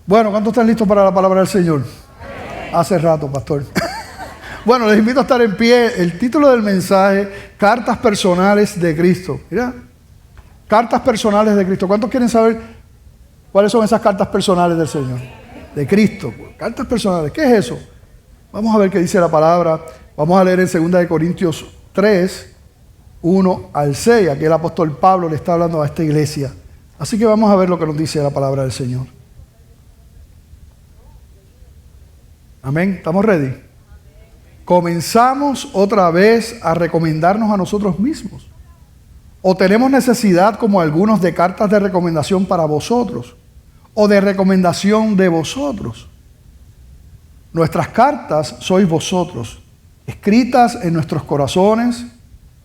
Bueno, ¿cuántos están listos para la palabra del Señor? Hace rato, pastor. Bueno, les invito a estar en pie. El título del mensaje, Cartas Personales de Cristo. Mira, Cartas Personales de Cristo. ¿Cuántos quieren saber cuáles son esas cartas personales del Señor? De Cristo. Cartas personales. ¿Qué es eso? Vamos a ver qué dice la palabra. Vamos a leer en 2 Corintios 3, 1 al 6. Aquí el apóstol Pablo le está hablando a esta iglesia. Así que vamos a ver lo que nos dice la palabra del Señor. Amén. ¿Estamos ready? ¿Comenzamos otra vez a recomendarnos a nosotros mismos? ¿O tenemos necesidad, como algunos, de cartas de recomendación para vosotros? ¿O de recomendación de vosotros? Nuestras cartas sois vosotros, escritas en nuestros corazones,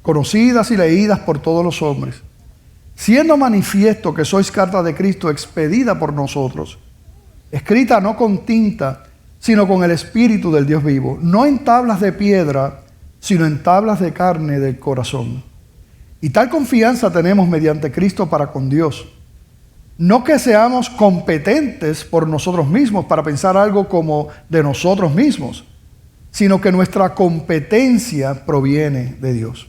conocidas y leídas por todos los hombres, siendo manifiesto que sois carta de Cristo expedida por nosotros, escrita no con tinta, sino con el Espíritu del Dios vivo, no en tablas de piedra, sino en tablas de carne del corazón. Y tal confianza tenemos mediante Cristo para con Dios. No que seamos competentes por nosotros mismos para pensar algo como de nosotros mismos, sino que nuestra competencia proviene de Dios,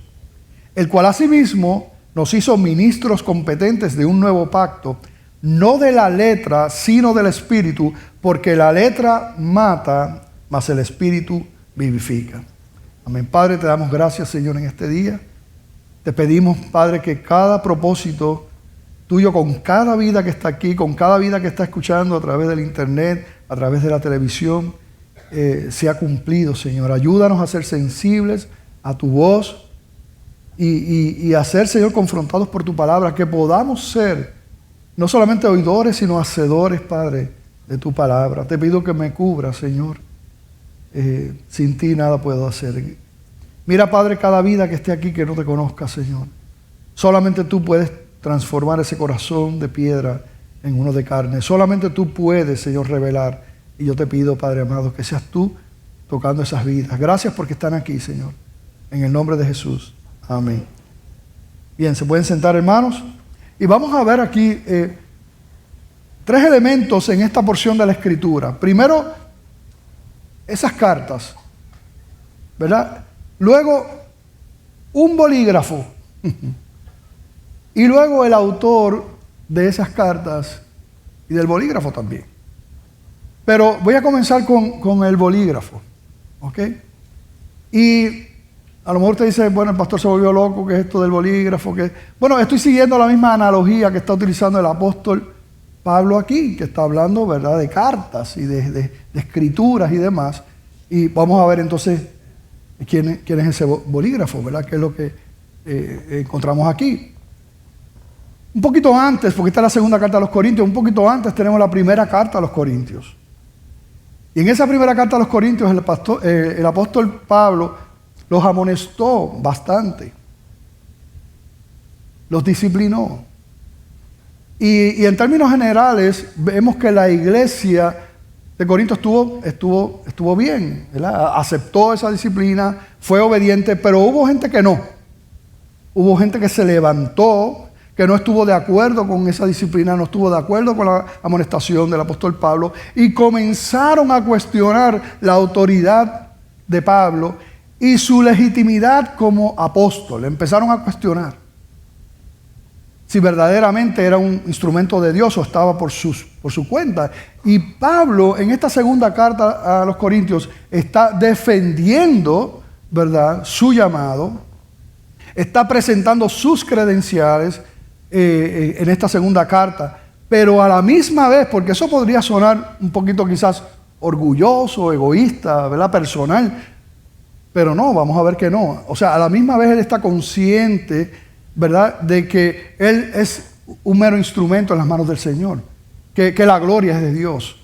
el cual asimismo nos hizo ministros competentes de un nuevo pacto, no de la letra, sino del Espíritu, porque la letra mata, mas el Espíritu vivifica. Amén. Padre, te damos gracias, Señor, en este día. Te pedimos, Padre, que cada propósito tuyo con cada vida que está aquí, con cada vida que está escuchando a través del internet, a través de la televisión, sea cumplido, Señor. Ayúdanos a ser sensibles a tu voz y a ser, Señor, confrontados por tu palabra, que podamos ser no solamente oidores, sino hacedores, Padre, de tu palabra. Te pido que me cubras, Señor. Sin ti nada puedo hacer. Mira, Padre, cada vida que esté aquí que no te conozca, Señor. Solamente tú puedes transformar ese corazón de piedra en uno de carne. Solamente tú puedes, Señor, revelar. Y yo te pido, Padre amado, que seas tú tocando esas vidas. Gracias porque están aquí, Señor. En el nombre de Jesús. Amén. Bien, ¿se pueden sentar, hermanos? Y vamos a ver aquí tres elementos en esta porción de la Escritura. Primero, esas cartas, ¿verdad? Luego, un bolígrafo. Y luego el autor de esas cartas y del bolígrafo también. Pero voy a comenzar con el bolígrafo, ¿ok? Y a lo mejor usted dice, bueno, el pastor se volvió loco, ¿qué es esto del bolígrafo? Bueno, estoy siguiendo la misma analogía que está utilizando el apóstol Pablo aquí, que está hablando, ¿verdad?, de cartas y de escrituras y demás. Y vamos a ver entonces quién es ese bolígrafo, ¿verdad?, que es lo que encontramos aquí. Un poquito antes, porque esta es la segunda carta a los Corintios, un poquito antes tenemos la primera carta a los Corintios. Y en esa primera carta a los Corintios el apóstol Pablo los amonestó bastante, los disciplinó. Y en términos generales vemos que la iglesia de Corinto estuvo bien, ¿verdad? Aceptó esa disciplina, fue obediente, pero hubo gente que no. Hubo gente que se levantó, que no estuvo de acuerdo con esa disciplina, no estuvo de acuerdo con la amonestación del apóstol Pablo, y comenzaron a cuestionar la autoridad de Pablo y su legitimidad como apóstol. Empezaron a cuestionar si verdaderamente era un instrumento de Dios o estaba por su cuenta. Y Pablo, en esta segunda carta a los Corintios, está defendiendo, ¿verdad?, su llamado, está presentando sus credenciales en esta segunda carta, pero a la misma vez, porque eso podría sonar un poquito quizás orgulloso, egoísta, ¿verdad?, personal, pero no, vamos a ver que no. O sea, a la misma vez él está consciente, ¿verdad?, de que él es un mero instrumento en las manos del Señor, que la gloria es de Dios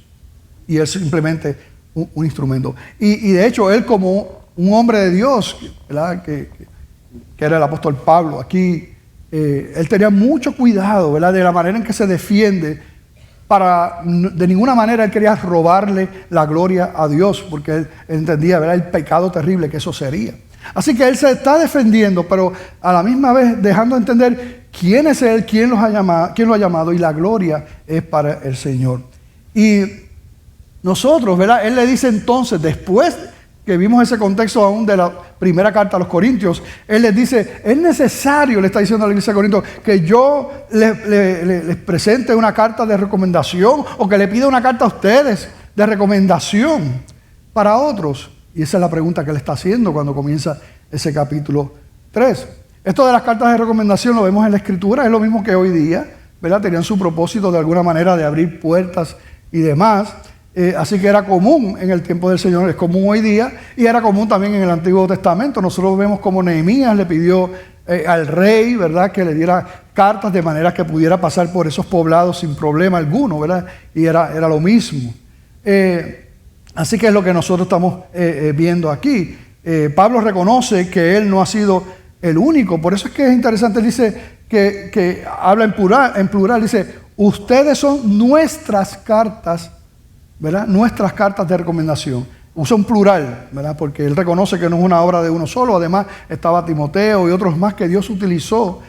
y Él simplemente un instrumento. Y de hecho, Él como un hombre de Dios, ¿verdad? Que era el apóstol Pablo, aquí Él tenía mucho cuidado, ¿verdad? De la manera en que se defiende, de ninguna manera Él quería robarle la gloria a Dios, porque Él entendía, ¿verdad?, el pecado terrible que eso sería. Así que Él se está defendiendo, pero a la misma vez dejando entender quién es Él, quién lo ha llamado, y la gloria es para el Señor. Y nosotros, ¿verdad? Él le dice entonces, después que vimos ese contexto aún de la primera carta a los Corintios, Él les dice, es necesario, le está diciendo a la iglesia de Corintios, que yo les presente una carta de recomendación, o que le pida una carta a ustedes de recomendación para otros. Y esa es la pregunta que Él está haciendo cuando comienza ese capítulo 3. Esto de las cartas de recomendación lo vemos en la Escritura, es lo mismo que hoy día, ¿verdad? Tenían su propósito de alguna manera de abrir puertas y demás. Así que era común en el tiempo del Señor, es común hoy día, y era común también en el Antiguo Testamento. Nosotros vemos como Nehemías le pidió al rey, ¿verdad?, que le diera cartas de manera que pudiera pasar por esos poblados sin problema alguno, ¿verdad? Y era lo mismo. Así que es lo que nosotros estamos viendo aquí. Pablo reconoce que él no ha sido el único, por eso es que es interesante, él dice que habla en plural, dice, ustedes son nuestras cartas, ¿verdad? Nuestras cartas de recomendación. Usa un plural, ¿verdad? Porque él reconoce que no es una obra de uno solo. Además estaba Timoteo y otros más que Dios utilizó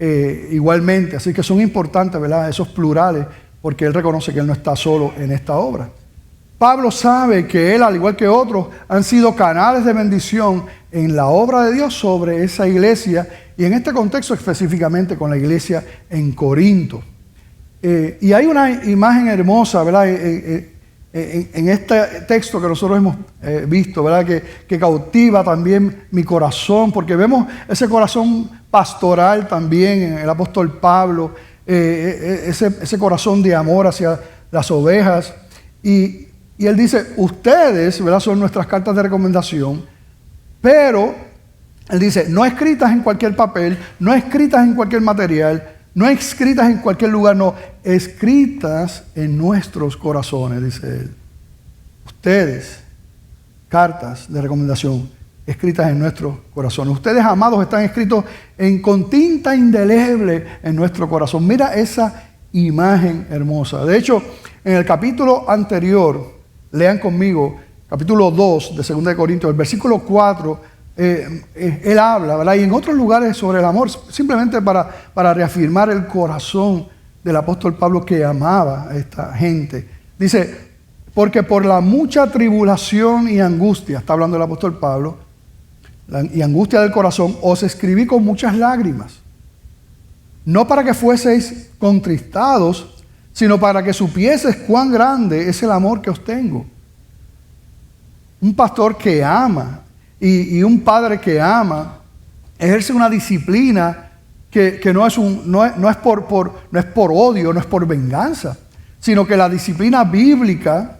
igualmente. Así que son importantes, ¿verdad?, esos plurales, porque él reconoce que él no está solo en esta obra. Pablo sabe que él, al igual que otros, han sido canales de bendición en la obra de Dios sobre esa iglesia, y en este contexto específicamente con la iglesia en Corinto. Y hay una imagen hermosa, ¿verdad?, en este texto que nosotros hemos visto, ¿verdad?, que cautiva también mi corazón, porque vemos ese corazón pastoral también en el apóstol Pablo, ese corazón de amor hacia las ovejas. Y él dice, ustedes, ¿verdad?, son nuestras cartas de recomendación, pero él dice, no escritas en cualquier papel, no escritas en cualquier material, no escritas en cualquier lugar, no, escritas en nuestros corazones, dice él. Ustedes, cartas de recomendación, escritas en nuestros corazones. Ustedes, amados, están escritos con tinta indeleble en nuestro corazón. Mira esa imagen hermosa. De hecho, en el capítulo anterior, lean conmigo, capítulo 2 de 2 de Corintios, el versículo 4, él habla, ¿verdad?, y en otros lugares sobre el amor, simplemente para reafirmar el corazón del apóstol Pablo, que amaba a esta gente. Dice, porque por la mucha tribulación y angustia, está hablando el apóstol Pablo, y angustia del corazón, os escribí con muchas lágrimas, no para que fueseis contristados, sino para que supieses cuán grande es el amor que os tengo. Un pastor que ama y un padre que ama ejerce una disciplina que no es por odio, no es por venganza, sino que la disciplina bíblica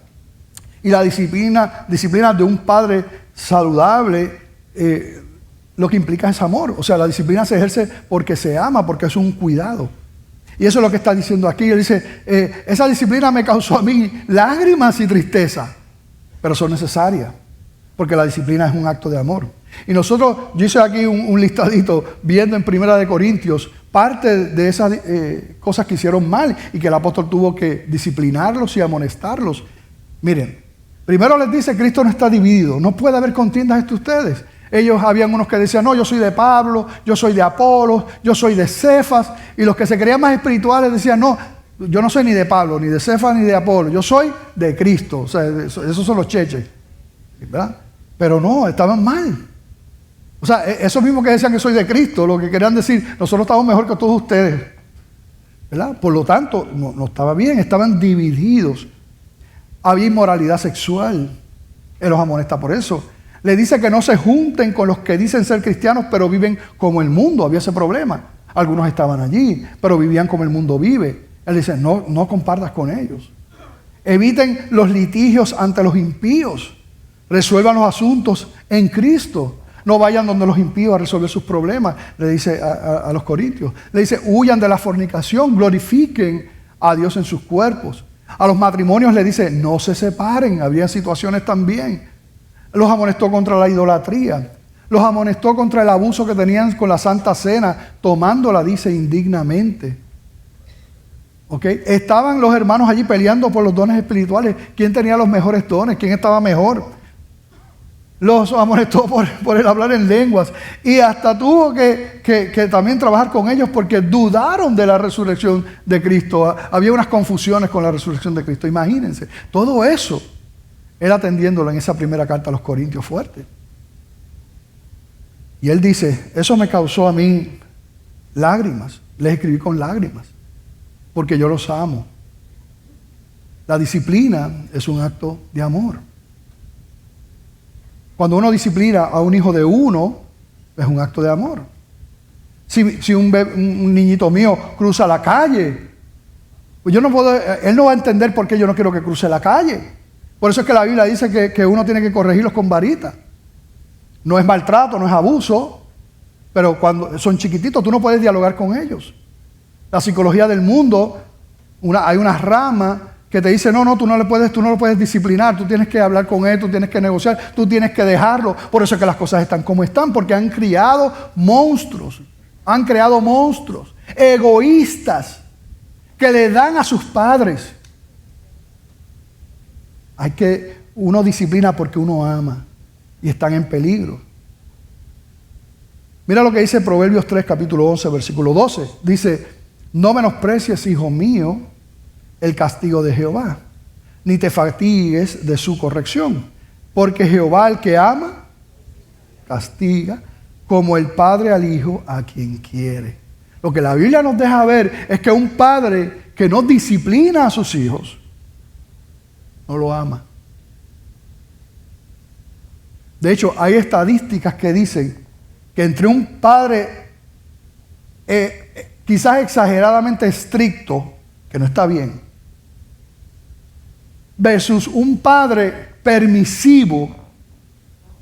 y la disciplina de un padre saludable, lo que implica es amor. O sea, la disciplina se ejerce porque se ama, porque es un cuidado. Y eso es lo que está diciendo aquí. Él dice, esa disciplina me causó a mí lágrimas y tristeza, pero son necesarias, porque la disciplina es un acto de amor. Y nosotros, yo hice aquí un listadito, viendo en 1 Corintios, parte de esas cosas que hicieron mal y que el apóstol tuvo que disciplinarlos y amonestarlos. Miren, primero les dice, Cristo no está dividido, no puede haber contiendas entre ustedes. Ellos, habían unos que decían, no, yo soy de Pablo, yo soy de Apolos, yo soy de Cefas, y los que se creían más espirituales decían, no, yo no soy ni de Pablo, ni de Cefas, ni de Apolo, yo soy de Cristo. O sea, esos son los cheches, ¿verdad? Pero no, estaban mal. O sea, esos mismos que decían que soy de Cristo, lo que querían decir, nosotros estamos mejor que todos ustedes, ¿verdad? Por lo tanto, no estaba bien, estaban divididos. Había inmoralidad sexual. Él los amonesta por eso. Le dice que no se junten con los que dicen ser cristianos, pero viven como el mundo. Había ese problema. Algunos estaban allí, pero vivían como el mundo vive. Él dice, no compartas con ellos. Eviten los litigios ante los impíos. Resuelvan los asuntos en Cristo. No vayan donde los impíos a resolver sus problemas, le dice a los corintios. Le dice, huyan de la fornicación, glorifiquen a Dios en sus cuerpos. A los matrimonios le dice, no se separen. Había situaciones también. Los amonestó contra la idolatría. Los amonestó contra el abuso que tenían con la Santa Cena, tomándola, dice, indignamente. ¿Okay? Estaban los hermanos allí peleando por los dones espirituales. ¿Quién tenía los mejores dones? ¿Quién estaba mejor? Los amonestó por el hablar en lenguas. Y hasta tuvo que también trabajar con ellos porque dudaron de la resurrección de Cristo. Había unas confusiones con la resurrección de Cristo. Imagínense, todo eso él atendiéndolo en esa primera carta a los Corintios fuerte. Y él dice, eso me causó a mí lágrimas. Les escribí con lágrimas, porque yo los amo. La disciplina es un acto de amor. Cuando uno disciplina a un hijo de uno, es un acto de amor. Si un niñito mío cruza la calle, pues yo no puedo, él no va a entender por qué yo no quiero que cruce la calle. Por eso es que la Biblia dice que uno tiene que corregirlos con varita. No es maltrato, no es abuso, pero cuando son chiquititos tú no puedes dialogar con ellos. La psicología del mundo, hay una rama que te dice, no, tú no lo puedes disciplinar, tú tienes que hablar con él, tú tienes que negociar, tú tienes que dejarlo. Por eso es que las cosas están como están, porque han creado monstruos, egoístas, que le dan a sus padres. Uno disciplina porque uno ama y están en peligro. Mira lo que dice Proverbios 3, capítulo 11, versículo 12. Dice, no menosprecies, hijo mío, el castigo de Jehová, ni te fatigues de su corrección, porque Jehová al que ama, castiga, como el padre al hijo a quien quiere. Lo que la Biblia nos deja ver es que un padre que no disciplina a sus hijos, no lo ama. De hecho, hay estadísticas que dicen que entre un padre quizás exageradamente estricto, que no está bien, versus un padre permisivo,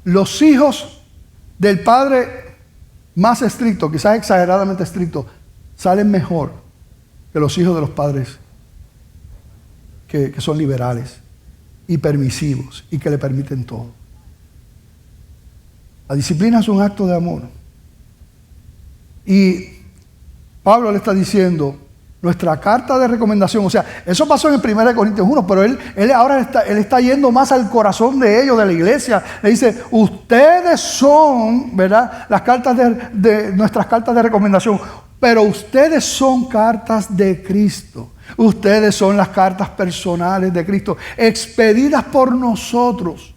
los hijos del padre más estricto, quizás exageradamente estricto, salen mejor que los hijos de los padres que son liberales y permisivos y que le permiten todo. La disciplina es un acto de amor. Y Pablo le está diciendo, nuestra carta de recomendación, o sea, eso pasó en el 1 Corintios 1, pero él ahora está yendo más al corazón de ellos, de la iglesia. Le dice, ustedes son, ¿verdad?, las cartas de nuestras cartas de recomendación, pero ustedes son cartas de Cristo. Ustedes son las cartas personales de Cristo, expedidas por nosotros,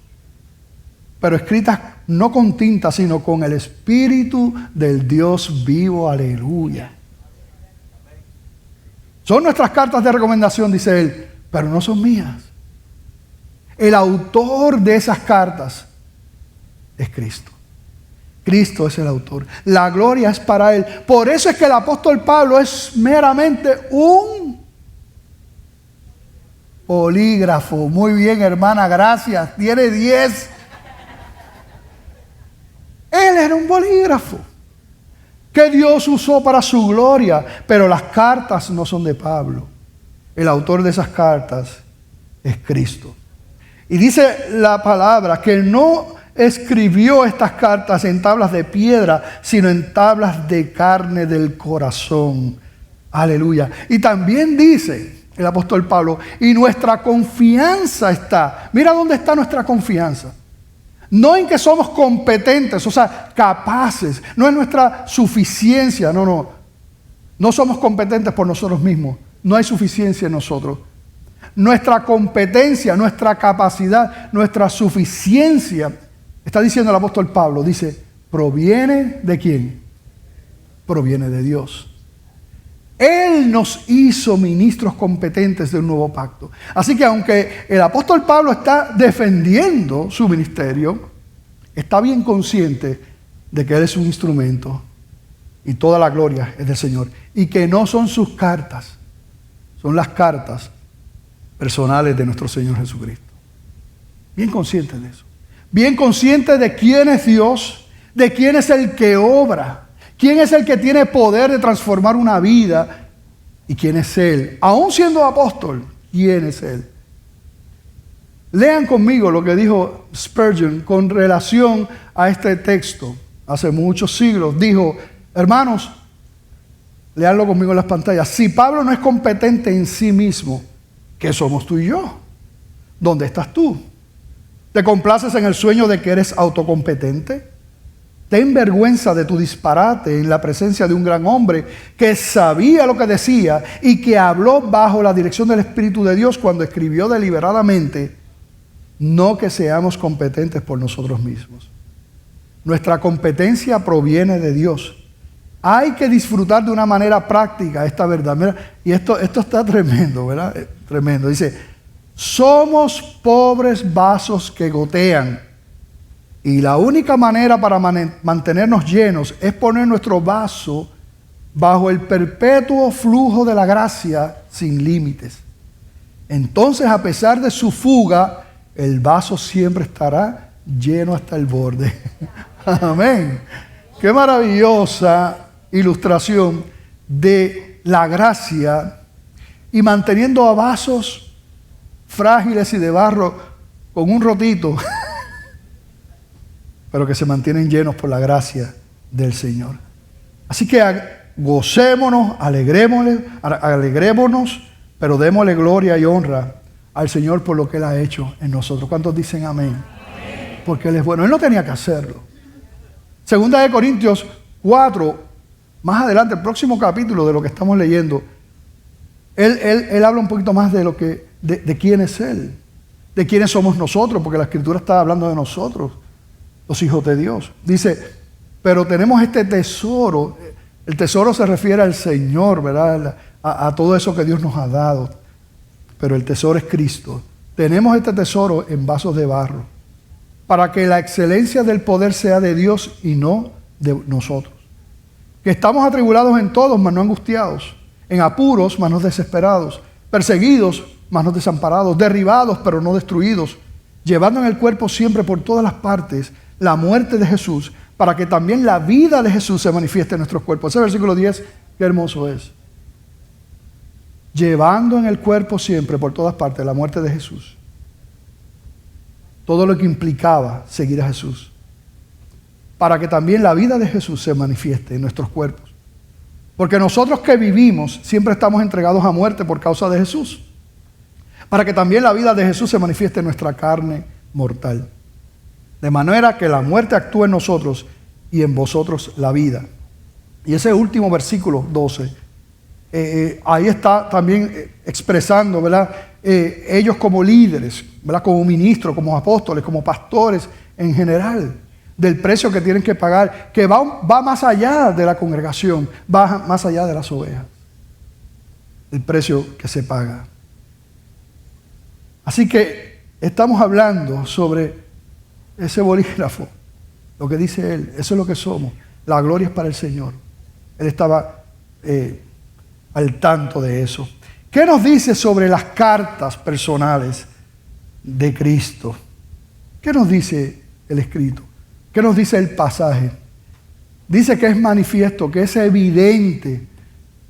pero escritas no con tinta, sino con el Espíritu del Dios vivo. Aleluya. Son nuestras cartas de recomendación, dice él, pero no son mías. El autor de esas cartas es Cristo. Cristo es el autor. La gloria es para él. Por eso es que el apóstol Pablo es meramente un polígrafo. Muy bien, hermana, gracias. Tiene 10. Él era un bolígrafo que Dios usó para su gloria, pero las cartas no son de Pablo. El autor de esas cartas es Cristo. Y dice la palabra que no escribió estas cartas en tablas de piedra, sino en tablas de carne del corazón. Aleluya. Y también dice el apóstol Pablo, y nuestra confianza está. Mira dónde está nuestra confianza. No en que somos competentes, o sea, capaces. No es nuestra suficiencia, no. No somos competentes por nosotros mismos. No hay suficiencia en nosotros. Nuestra competencia, nuestra capacidad, nuestra suficiencia, está diciendo el apóstol Pablo, dice, ¿proviene de quién? Proviene de Dios. Él nos hizo ministros competentes de un nuevo pacto. Así que aunque el apóstol Pablo está defendiendo su ministerio, está bien consciente de que él es un instrumento y toda la gloria es del Señor. Y que no son sus cartas, son las cartas personales de nuestro Señor Jesucristo. Bien consciente de eso. Bien consciente de quién es Dios, de quién es el que obra, quién es el que tiene poder de transformar una vida y quién es Él. Aún siendo apóstol, ¿quién es Él? Lean conmigo lo que dijo Spurgeon con relación a este texto. Hace muchos siglos dijo, hermanos, leanlo conmigo en las pantallas. Si Pablo no es competente en sí mismo, ¿qué somos tú y yo? ¿Dónde estás tú? ¿Te complaces en el sueño de que eres autocompetente? Ten vergüenza de tu disparate en la presencia de un gran hombre que sabía lo que decía y que habló bajo la dirección del Espíritu de Dios cuando escribió deliberadamente, no que seamos competentes por nosotros mismos. Nuestra competencia proviene de Dios. Hay que disfrutar de una manera práctica esta verdad. Mira, y esto está tremendo, ¿verdad? Tremendo. Dice, somos pobres vasos que gotean. Y la única manera para mantenernos llenos es poner nuestro vaso bajo el perpetuo flujo de la gracia sin límites. Entonces, a pesar de su fuga, el vaso siempre estará lleno hasta el borde. Amén. Qué maravillosa ilustración de la gracia y manteniendo a vasos frágiles y de barro con un rotito, pero que se mantienen llenos por la gracia del Señor. Así que gocémonos, alegrémonos, pero démosle gloria y honra al Señor por lo que Él ha hecho en nosotros. ¿Cuántos dicen amén? Amén. Porque Él es bueno. Él no tenía que hacerlo. Segunda de Corintios 4, más adelante, el próximo capítulo de lo que estamos leyendo, Él habla un poquito más de quién es Él, de quiénes somos nosotros, porque la Escritura está hablando de nosotros, los hijos de Dios. Dice, pero tenemos este tesoro. El tesoro se refiere al Señor, ¿verdad? A todo eso que Dios nos ha dado. Pero el tesoro es Cristo. Tenemos este tesoro en vasos de barro, para que la excelencia del poder sea de Dios y no de nosotros. Que estamos atribulados en todos, mas no angustiados, en apuros, mas no desesperados, perseguidos, mas no desamparados, derribados, pero no destruidos, llevando en el cuerpo siempre por todas las partes la muerte de Jesús, para que también la vida de Jesús se manifieste en nuestros cuerpos. Ese versículo 10, qué hermoso es. Llevando en el cuerpo siempre por todas partes la muerte de Jesús. Todo lo que implicaba seguir a Jesús, para que también la vida de Jesús se manifieste en nuestros cuerpos. Porque nosotros que vivimos siempre estamos entregados a muerte por causa de Jesús, para que también la vida de Jesús se manifieste en nuestra carne mortal. De manera que la muerte actúe en nosotros y en vosotros la vida. Y ese último versículo 12, ahí está también expresando, ¿verdad? Ellos como líderes, ¿verdad? Como ministros, como apóstoles, como pastores en general, del precio que tienen que pagar, que va más allá de la congregación, va más allá de las ovejas, el precio que se paga. Así que estamos hablando sobre ese bolígrafo, lo que dice él, eso es lo que somos, la gloria es para el Señor. Él estaba al tanto de eso. ¿Qué nos dice sobre las cartas personales de Cristo? ¿Qué nos dice el escrito? ¿Qué nos dice el pasaje? Dice que es manifiesto, que es evidente.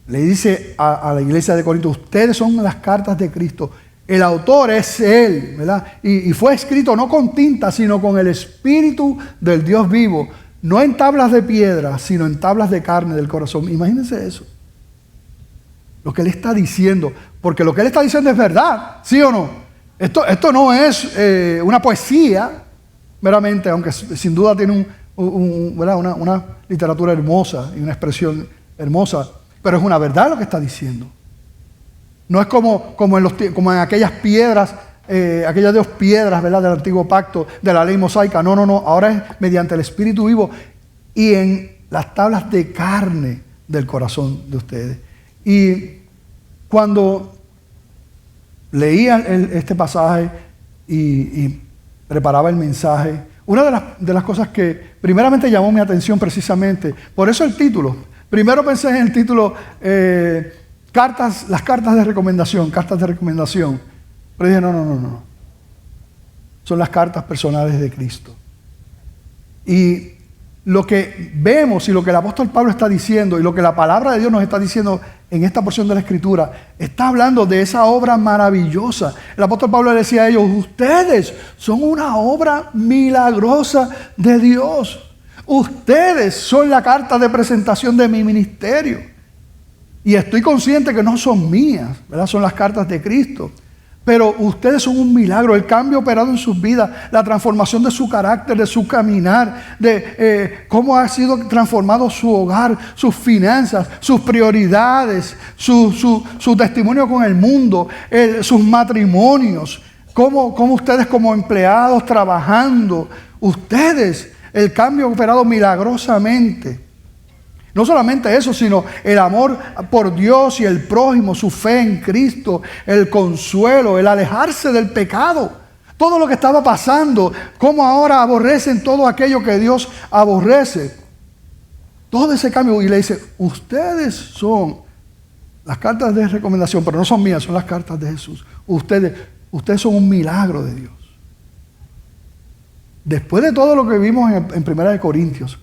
Le dice a la iglesia de Corinto, ustedes son las cartas de Cristo. El autor es Él, ¿verdad? Y fue escrito no con tinta, sino con el Espíritu del Dios vivo. No en tablas de piedra, sino en tablas de carne del corazón. Imagínense eso. Lo que Él está diciendo. Porque lo que Él está diciendo es verdad, ¿sí o no? Esto no es una poesía, meramente, aunque sin duda tiene una literatura hermosa y una expresión hermosa. Pero es una verdad lo que está diciendo. No es como en aquellas piedras, aquellas 2 piedras, ¿verdad?, del antiguo pacto, de la ley mosaica. No. Ahora es mediante el Espíritu vivo y en las tablas de carne del corazón de ustedes. Y cuando leía este pasaje y preparaba el mensaje, una de las cosas que primeramente llamó mi atención precisamente, por eso el título. Primero pensé en el título, las cartas de recomendación. Pero dije, no. Son las cartas personales de Cristo. Y lo que vemos y lo que el apóstol Pablo está diciendo y lo que la palabra de Dios nos está diciendo en esta porción de la Escritura, está hablando de esa obra maravillosa. El apóstol Pablo le decía a ellos, ustedes son una obra milagrosa de Dios. Ustedes son la carta de presentación de mi ministerio. Y estoy consciente que no son mías, ¿verdad? Son las cartas de Cristo. Pero ustedes son un milagro, el cambio operado en sus vidas, la transformación de su carácter, de su caminar, de cómo ha sido transformado su hogar, sus finanzas, sus prioridades, su testimonio con el mundo, sus matrimonios, cómo ustedes como empleados trabajando, ustedes, el cambio operado milagrosamente. No solamente eso, sino el amor por Dios y el prójimo, su fe en Cristo, el consuelo, el alejarse del pecado. Todo lo que estaba pasando, cómo ahora aborrecen todo aquello que Dios aborrece. Todo ese cambio. Y le dice, ustedes son las cartas de recomendación, pero no son mías, son las cartas de Jesús. Ustedes son un milagro de Dios. Después de todo lo que vimos en 1 Corintios,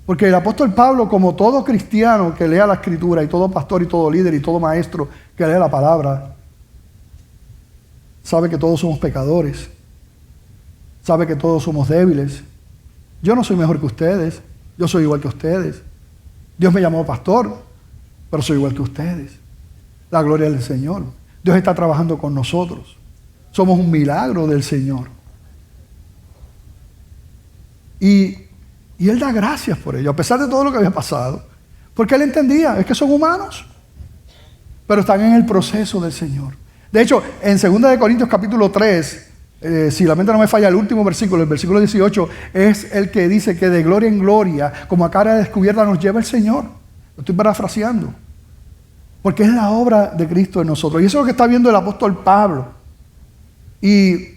porque el apóstol Pablo, como todo cristiano que lea la Escritura, y todo pastor y todo líder y todo maestro que lea la palabra, sabe que todos somos pecadores, sabe que todos somos débiles. Yo no soy mejor que ustedes, yo soy igual que ustedes. Dios me llamó pastor, pero soy igual que ustedes. La gloria del Señor. Dios está trabajando con nosotros. Somos un milagro del Señor. Y Él da gracias por ello, a pesar de todo lo que había pasado. Porque Él entendía, es que son humanos, pero están en el proceso del Señor. De hecho, en 2 Corintios capítulo 3, si la mente no me falla, el último versículo, el versículo 18, es el que dice que de gloria en gloria, como a cara descubierta, nos lleva el Señor. Lo estoy parafraseando. Porque es la obra de Cristo en nosotros. Y eso es lo que está viendo el apóstol Pablo. Y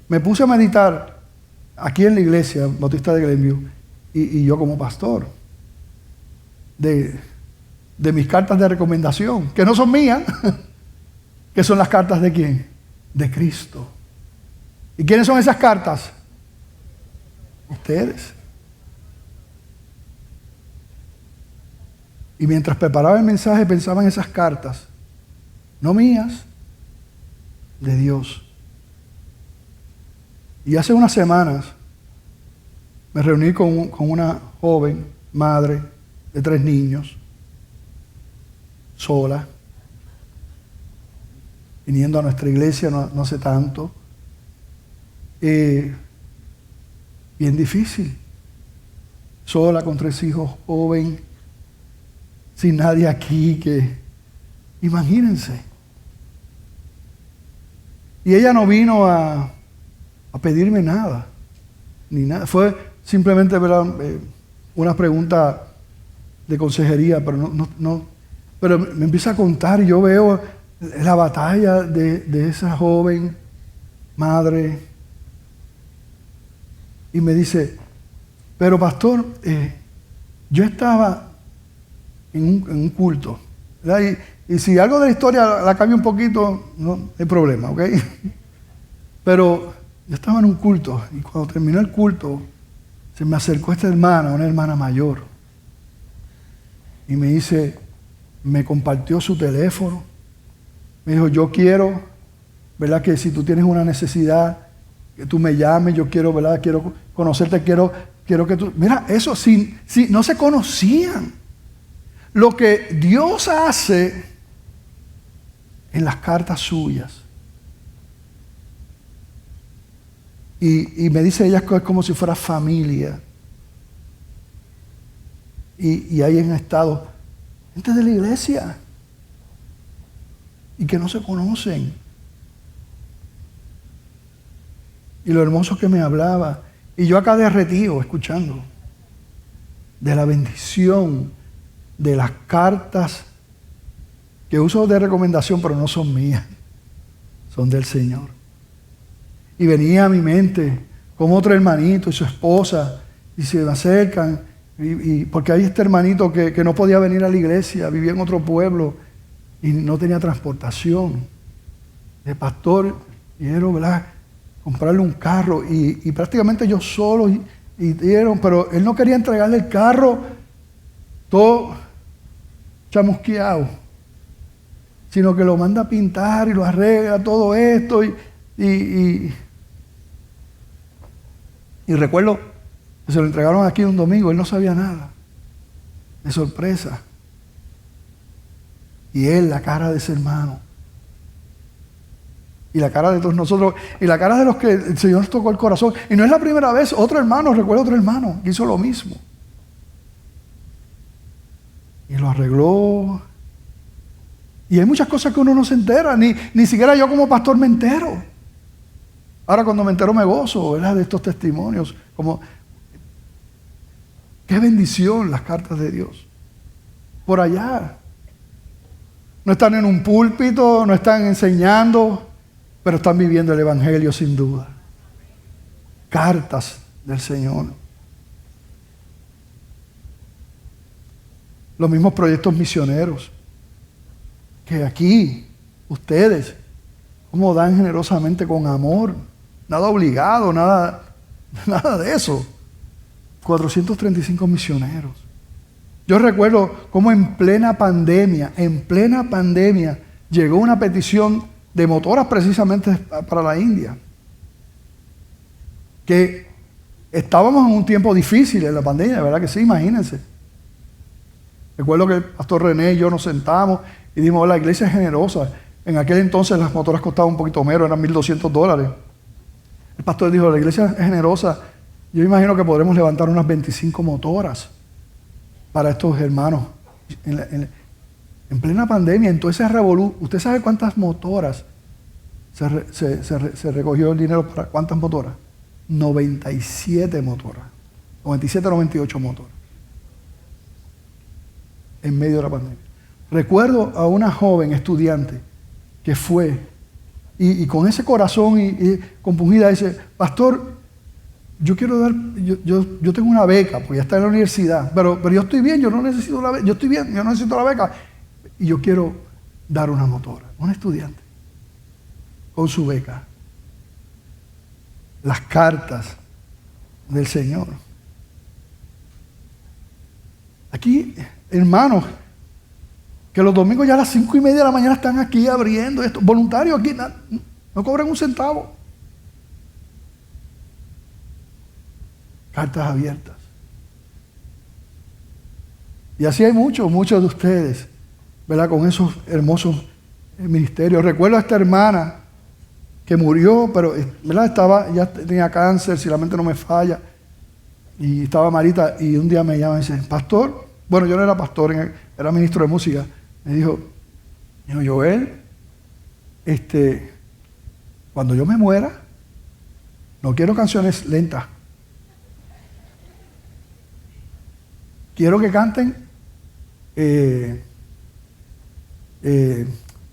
me puse a meditar aquí en la iglesia Bautista de Glenview, y yo como pastor, de mis cartas de recomendación, que no son mías, que son las cartas de ¿quién? De Cristo. ¿Y quiénes son esas cartas? Ustedes. Y mientras preparaba el mensaje pensaba en esas cartas, no mías, de Dios. Y hace unas semanas me reuní con una joven madre de 3 niños, sola, viniendo a nuestra iglesia no hace tanto. Bien difícil, sola con 3 hijos, joven, sin nadie aquí imagínense. Y ella no vino a pedirme nada, ni nada. Fue simplemente, ¿verdad?, una pregunta de consejería, pero no. Pero me empieza a contar y yo veo la batalla de esa joven madre. Y me dice, pero pastor, yo estaba en un culto, ¿verdad? Y si algo de la historia la cambia un poquito, no hay problema, ¿ok? Pero yo estaba en un culto y cuando terminó el culto se me acercó esta hermana, una hermana mayor, y me dice, me compartió su teléfono, me dijo, yo quiero, ¿verdad?, que si tú tienes una necesidad, que tú me llames, yo quiero, ¿verdad?, quiero conocerte, quiero que tú... Mira, eso, si no se conocían. Lo que Dios hace en las cartas suyas. Y me dice ella que es como si fuera familia. Y ahí han estado gente de la iglesia y que no se conocen. Y lo hermoso que me hablaba. Y yo acá derretido escuchando de la bendición de las cartas que uso de recomendación, pero no son mías, son del Señor. Y venía a mi mente como otro hermanito y su esposa, y se me acercan, porque hay este hermanito que no podía venir a la iglesia, vivía en otro pueblo y no tenía transportación. De pastor, quiero, ¿verdad?, comprarle un carro y prácticamente yo solo y dieron, pero él no quería entregarle el carro todo chamusqueado, sino que lo manda a pintar y lo arregla todo esto y recuerdo que se lo entregaron aquí un domingo, él no sabía nada, de sorpresa. Y él, la cara de ese hermano, y la cara de todos nosotros, y la cara de los que el Señor tocó el corazón. Y no es la primera vez, otro hermano, recuerdo otro hermano, que hizo lo mismo. Y lo arregló. Y hay muchas cosas que uno no se entera, ni siquiera yo como pastor me entero. Ahora cuando me entero me gozo, ¿verdad?, de estos testimonios. Como, qué bendición las cartas de Dios. Por allá. No están en un púlpito, no están enseñando, pero están viviendo el Evangelio sin duda. Cartas del Señor. Los mismos proyectos misioneros. Que aquí, ustedes, cómo dan generosamente con amor. Nada obligado, nada de eso. 435 misioneros. Yo recuerdo cómo en plena pandemia, llegó una petición de motoras precisamente para la India. Que estábamos en un tiempo difícil en la pandemia, ¿verdad que sí? Imagínense. Recuerdo que el pastor René y yo nos sentamos y dijimos, la iglesia es generosa. En aquel entonces las motoras costaban un poquito menos, eran $1,200. El pastor dijo, la iglesia es generosa. Yo imagino que podremos levantar unas 25 motoras para estos hermanos. En plena pandemia, entonces ¿usted sabe cuántas motoras se recogió el dinero para cuántas motoras? 97 motoras. 98 motoras. En medio de la pandemia. Recuerdo a una joven estudiante que fue y con ese corazón y compungida dice, pastor, yo quiero dar, yo tengo una beca, porque ya está en la universidad, pero yo estoy bien, yo no necesito la beca, yo estoy bien, yo no necesito la beca, y yo quiero dar una motora, un estudiante, con su beca. Las cartas del Señor. Aquí, hermanos, que los domingos ya a las 5:30 de la mañana están aquí abriendo esto, voluntarios aquí, no cobran un centavo. Cartas abiertas. Y así hay muchos de ustedes, ¿verdad?, con esos hermosos ministerios. Recuerdo a esta hermana que murió, pero ¿verdad?, ya tenía cáncer, si la mente no me falla, y estaba malita, y un día me llama y dice, pastor, bueno, yo no era pastor, era ministro de música, me dijo, Joel, cuando yo me muera, no quiero canciones lentas. Quiero que canten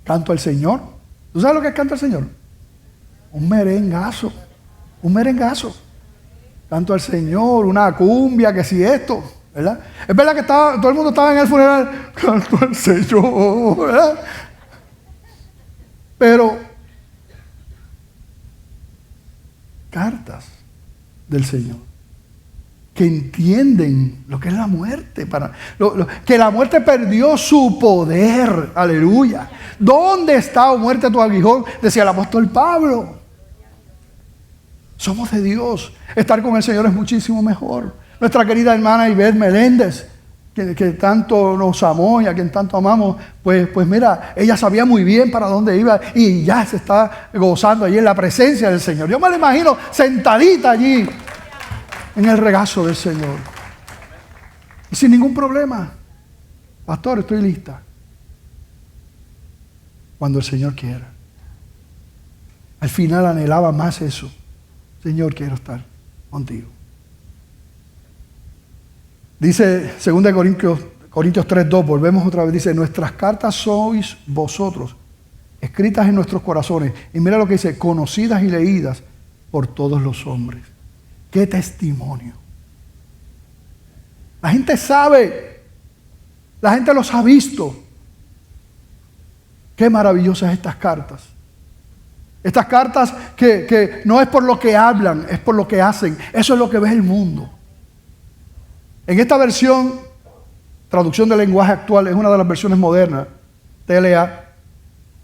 Canto al Señor. ¿Tú sabes lo que es Canto al Señor? Un merengazo. Canto al Señor, una cumbia, que si esto, ¿verdad? Es verdad que todo el mundo estaba en el funeral, Canto al Señor, ¿verdad? Pero cartas del Señor que entienden lo que es la muerte, que la muerte perdió su poder, aleluya. ¿Dónde está, oh muerte, tu aguijón?, decía el apóstol Pablo. Somos de Dios. Estar con el Señor es muchísimo mejor. Nuestra querida hermana Ivette Meléndez, que tanto nos amó y a quien tanto amamos, pues mira, ella sabía muy bien para dónde iba y ya se está gozando allí en la presencia del Señor. Yo me la imagino sentadita allí en el regazo del Señor. Y sin ningún problema. Pastor, estoy lista. Cuando el Señor quiera. Al final anhelaba más eso. Señor, quiero estar contigo. Dice 2 Corintios 3:2, volvemos otra vez, dice, nuestras cartas sois vosotros, escritas en nuestros corazones. Y mira lo que dice, conocidas y leídas por todos los hombres. ¡Qué testimonio! La gente sabe, la gente los ha visto. Qué maravillosas estas cartas. Estas cartas que no es por lo que hablan, es por lo que hacen. Eso es lo que ve el mundo. En esta versión, traducción del lenguaje actual, es una de las versiones modernas, TLA.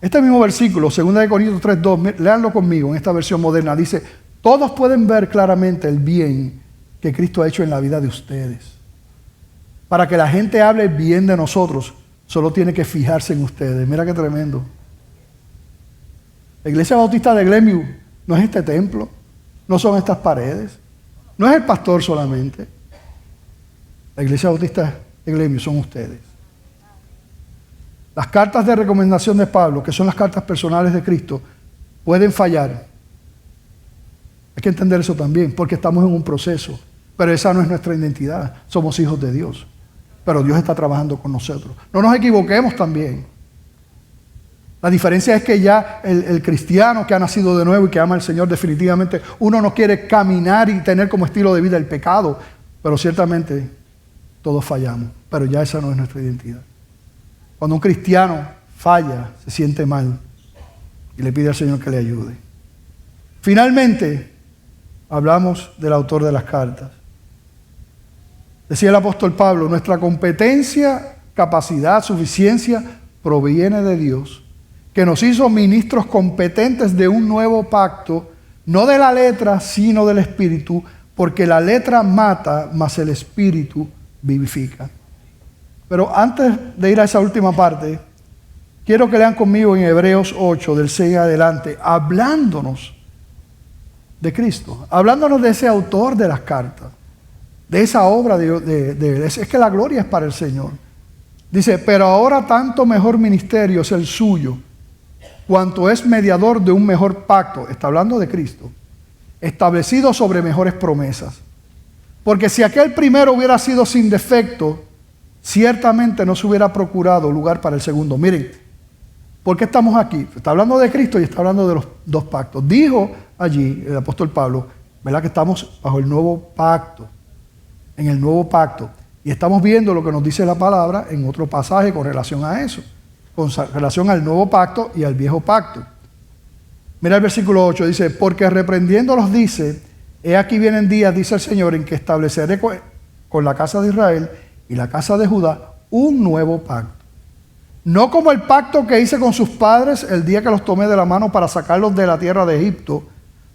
Este mismo versículo, 2 Corintios 3:2, léanlo conmigo en esta versión moderna, dice: todos pueden ver claramente el bien que Cristo ha hecho en la vida de ustedes. Para que la gente hable bien de nosotros, solo tiene que fijarse en ustedes. Mira qué tremendo. La Iglesia Bautista de Glenview no es este templo, no son estas paredes, no es el pastor solamente. La Iglesia Bautista de Glenview son ustedes. Las cartas de recomendación de Pablo, que son las cartas personales de Cristo, pueden fallar. Hay que entender eso también, porque estamos en un proceso. Pero esa no es nuestra identidad. Somos hijos de Dios. Pero Dios está trabajando con nosotros. No nos equivoquemos también. La diferencia es que ya el cristiano que ha nacido de nuevo y que ama al Señor, definitivamente, uno no quiere caminar y tener como estilo de vida el pecado. Pero ciertamente todos fallamos. Pero ya esa no es nuestra identidad. Cuando un cristiano falla, se siente mal y le pide al Señor que le ayude. Finalmente, hablamos del autor de las cartas. Decía el apóstol Pablo: nuestra competencia, capacidad, suficiencia proviene de Dios, que nos hizo ministros competentes de un nuevo pacto, no de la letra, sino del Espíritu, porque la letra mata, mas el Espíritu vivifica. Pero antes de ir a esa última parte, quiero que lean conmigo en Hebreos 8, del 6 adelante, hablándonos de Cristo, hablándonos de ese autor de las cartas, de esa obra es que la gloria es para el Señor. Dice: pero ahora tanto mejor ministerio es el suyo, cuanto es mediador de un mejor pacto, está hablando de Cristo, establecido sobre mejores promesas. Porque si aquel primero hubiera sido sin defecto, ciertamente no se hubiera procurado lugar para el segundo. Miren, ¿por qué estamos aquí? Está hablando de Cristo y está hablando de los dos pactos. Dijo allí el apóstol Pablo, ¿verdad?, que estamos bajo el nuevo pacto, en el nuevo pacto. Y estamos viendo lo que nos dice la palabra en otro pasaje con relación a eso, con relación al nuevo pacto y al viejo pacto. Mira el versículo 8, dice: porque reprendiéndolos dice: he aquí vienen días, dice el Señor, en que estableceré con la casa de Israel y la casa de Judá un nuevo pacto. No como el pacto que hice con sus padres el día que los tomé de la mano para sacarlos de la tierra de Egipto,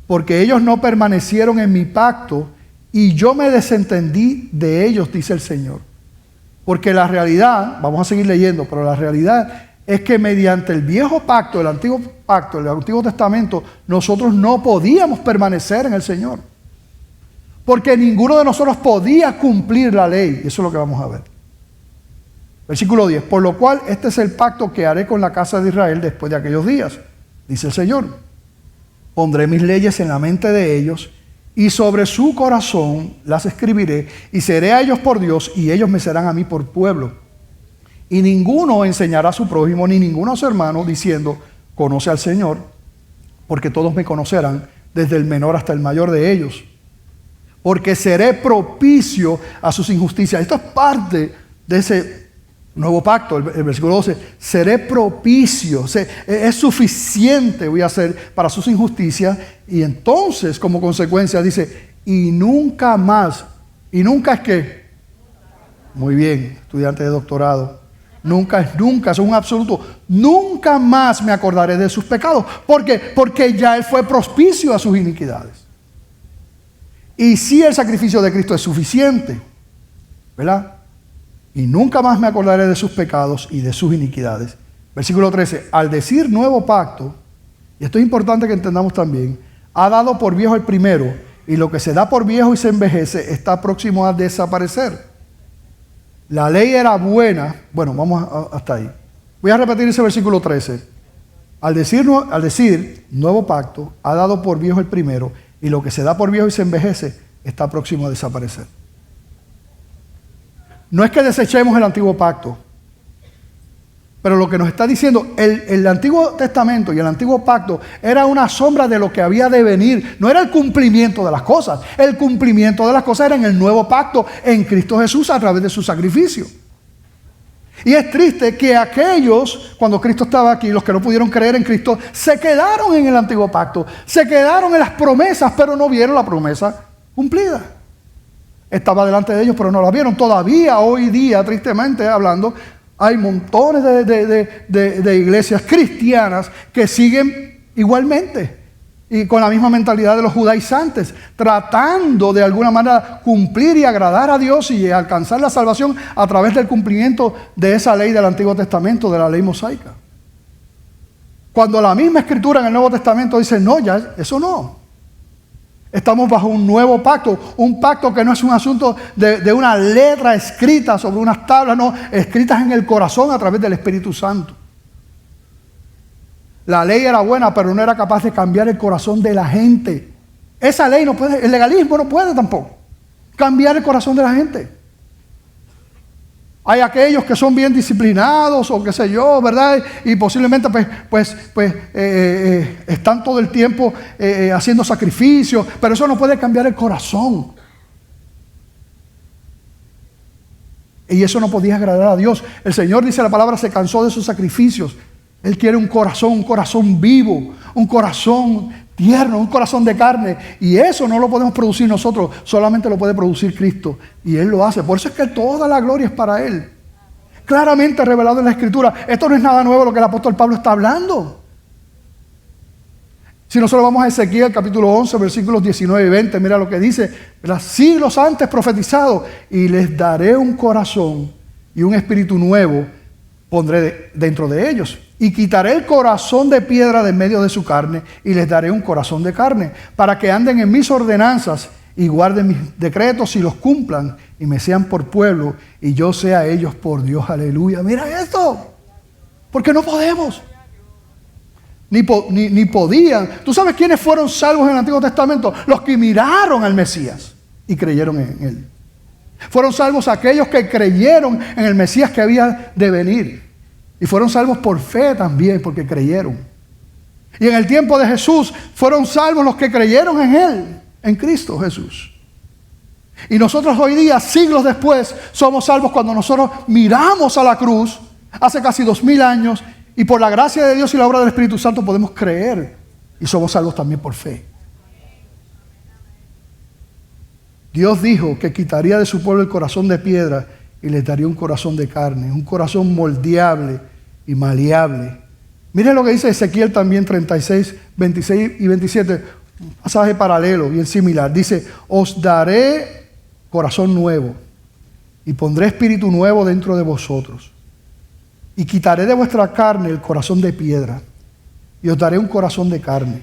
porque ellos no permanecieron en mi pacto y yo me desentendí de ellos, dice el Señor. Porque la realidad, vamos a seguir leyendo, pero la realidad es que mediante el viejo pacto, el antiguo pacto, el Antiguo Testamento, nosotros no podíamos permanecer en el Señor. Porque ninguno de nosotros podía cumplir la ley. Y eso es lo que vamos a ver. Versículo 10. Por lo cual, este es el pacto que haré con la casa de Israel después de aquellos días, dice el Señor. Pondré mis leyes en la mente de ellos y sobre su corazón las escribiré y seré a ellos por Dios y ellos me serán a mí por pueblo. Y ninguno enseñará a su prójimo ni ninguno a su hermano diciendo: conoce al Señor, porque todos me conocerán, desde el menor hasta el mayor de ellos. Porque seré propicio a sus injusticias. Esto es parte de ese nuevo pacto, el versículo 12. Seré propicio, es suficiente voy a ser para sus injusticias. Y entonces, como consecuencia, dice: y nunca más. ¿Y nunca es qué? Muy bien, estudiante de doctorado. Nunca es nunca, es un absoluto. Nunca más me acordaré de sus pecados. ¿Por qué? Porque ya Él fue propicio a sus iniquidades. Y si el sacrificio de Cristo es suficiente, ¿verdad? Y nunca más me acordaré de sus pecados y de sus iniquidades. Versículo 13. Al decir nuevo pacto, y esto es importante que entendamos también, ha dado por viejo el primero, y lo que se da por viejo y se envejece está próximo a desaparecer. La ley era buena. Bueno, vamos hasta ahí. Voy a repetir ese versículo 13. Al decir nuevo pacto, ha dado por viejo el primero, y lo que se da por viejo y se envejece está próximo a desaparecer. No es que desechemos el antiguo pacto, pero lo que nos está diciendo, el Antiguo Testamento y el Antiguo Pacto era una sombra de lo que había de venir. No era el cumplimiento de las cosas. El cumplimiento de las cosas era en el nuevo pacto, en Cristo Jesús, a través de su sacrificio. Y es triste que aquellos, cuando Cristo estaba aquí, los que no pudieron creer en Cristo, se quedaron en el antiguo pacto, se quedaron en las promesas, pero no vieron la promesa cumplida. Estaba delante de ellos, pero no la vieron. Todavía hoy día, tristemente hablando, hay montones de iglesias cristianas que siguen igualmente y con la misma mentalidad de los judaizantes, tratando de alguna manera cumplir y agradar a Dios y alcanzar la salvación a través del cumplimiento de esa ley del Antiguo Testamento, de la ley mosaica. Cuando la misma Escritura en el Nuevo Testamento dice, no, ya eso no. Estamos bajo un nuevo pacto, un pacto que no es un asunto de una letra escrita sobre unas tablas, no, escritas en el corazón a través del Espíritu Santo. La ley era buena, pero no era capaz de cambiar el corazón de la gente. Esa ley no puede, el legalismo no puede tampoco cambiar el corazón de la gente. Hay aquellos que son bien disciplinados o qué sé yo, ¿verdad? Y posiblemente están todo el tiempo haciendo sacrificios, pero eso no puede cambiar el corazón. Y eso no podía agradar a Dios. El Señor, dice la palabra, se cansó de sus sacrificios. Él quiere un corazón vivo, un corazón tierno, un corazón de carne. Y eso no lo podemos producir nosotros, solamente lo puede producir Cristo. Y Él lo hace. Por eso es que toda la gloria es para Él. Claramente revelado en la Escritura. Esto no es nada nuevo lo que el apóstol Pablo está hablando. Si nosotros vamos a Ezequiel capítulo 11, versículos 19 y 20, mira lo que dice. Siglos antes profetizado. Y les daré un corazón y un espíritu nuevo pondré dentro de ellos. Y quitaré el corazón de piedra de en medio de su carne y les daré un corazón de carne, para que anden en mis ordenanzas y guarden mis decretos y los cumplan y me sean por pueblo y yo sea ellos por Dios. Aleluya. Mira esto. Porque no podemos. Ni podían. ¿Tú sabes quiénes fueron salvos en el Antiguo Testamento? Los que miraron al Mesías y creyeron en Él. Fueron salvos aquellos que creyeron en el Mesías que había de venir. Y fueron salvos por fe también, porque creyeron. Y en el tiempo de Jesús fueron salvos los que creyeron en Él, en Cristo Jesús. Y nosotros hoy día, siglos después, somos salvos cuando nosotros miramos a la cruz, hace casi 2000 años, y por la gracia de Dios y la obra del Espíritu Santo podemos creer. Y somos salvos también por fe. Dios dijo que quitaría de su pueblo el corazón de piedra y les daría un corazón de carne, un corazón moldeable y maleable. Miren lo que dice Ezequiel también 36, 26 y 27, un pasaje paralelo, bien similar. Dice, os daré corazón nuevo y pondré espíritu nuevo dentro de vosotros. Y quitaré de vuestra carne el corazón de piedra y os daré un corazón de carne.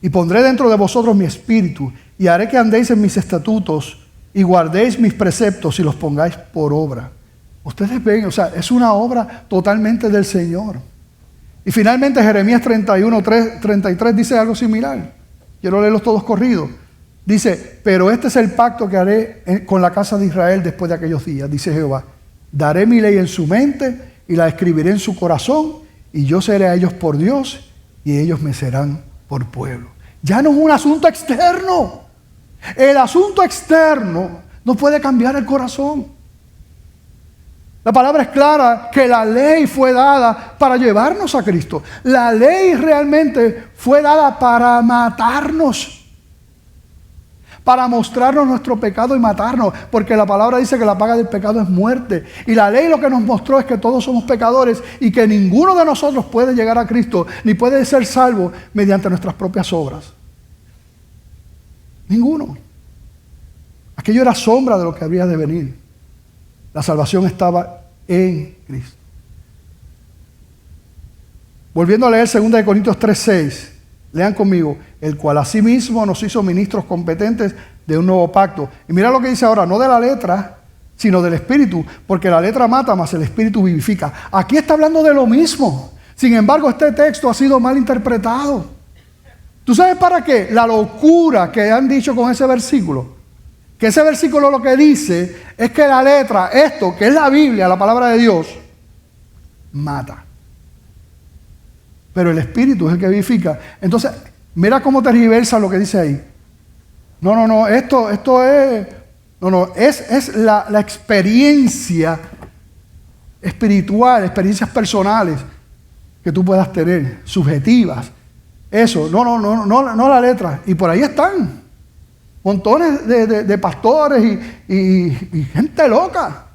Y pondré dentro de vosotros mi espíritu y haré que andéis en mis estatutos y guardéis mis preceptos y los pongáis por obra. Ustedes ven, o sea, es una obra totalmente del Señor. Y finalmente Jeremías 31, 33 dice algo similar. Quiero leerlos todos corridos. Dice, pero este es el pacto que haré con la casa de Israel después de aquellos días, dice Jehová. Daré mi ley en su mente y la escribiré en su corazón y yo seré a ellos por Dios y ellos me serán por pueblo. Ya no es un asunto externo. El asunto externo no puede cambiar el corazón. La palabra es clara que la ley fue dada para llevarnos a Cristo. La ley realmente fue dada para matarnos, para mostrarnos nuestro pecado y matarnos, porque la palabra dice que la paga del pecado es muerte. Y la ley lo que nos mostró es que todos somos pecadores y que ninguno de nosotros puede llegar a Cristo, ni puede ser salvo mediante nuestras propias obras. Ninguno. Aquello era sombra de lo que habría de venir. La salvación estaba en Cristo. Volviendo a leer 2 Corintios 3:6, lean conmigo, el cual asimismo nos hizo ministros competentes de un nuevo pacto. Y mira lo que dice ahora, no de la letra, sino del Espíritu, porque la letra mata, mas el Espíritu vivifica. Aquí está hablando de lo mismo. Sin embargo, este texto ha sido mal interpretado. ¿Tú sabes para qué? La locura que han dicho con ese versículo. Que ese versículo lo que dice es que la letra, esto que es la Biblia, la palabra de Dios, mata. Pero el Espíritu es el que vivifica. Entonces, mira cómo tergiversa lo que dice ahí. No, esto es... es la experiencia espiritual, experiencias personales que tú puedas tener, subjetivas. Eso, no la letra. Y por ahí están montones de pastores y gente loca,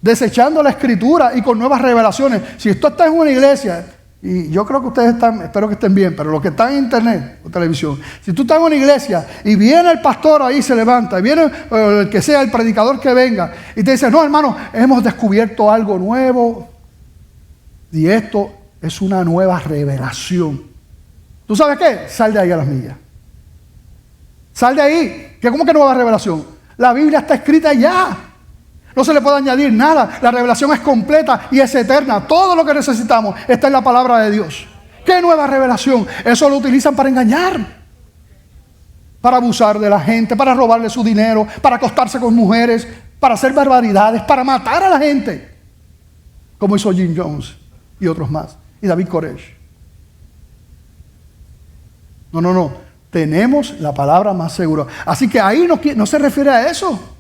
desechando la escritura y con nuevas revelaciones. Si esto está en una iglesia, y yo creo que ustedes están, espero que estén bien, pero los que están en internet o televisión, si tú estás en una iglesia y viene el pastor ahí, se levanta, y viene el que sea, el predicador que venga, y te dice, no hermano, hemos descubierto algo nuevo, y esto es una nueva revelación. ¿Tú sabes qué? Sal de ahí a las millas. Sal de ahí. ¿Qué, cómo que nueva revelación? La Biblia está escrita ya. No se le puede añadir nada. La revelación es completa y es eterna. Todo lo que necesitamos está en la palabra de Dios. ¿Qué nueva revelación? Eso lo utilizan para engañar, para abusar de la gente, para robarle su dinero, para acostarse con mujeres, para hacer barbaridades, para matar a la gente, como hizo Jim Jones y otros más, y David Koresh. No. Tenemos la palabra más segura. Así que ahí no se refiere a eso.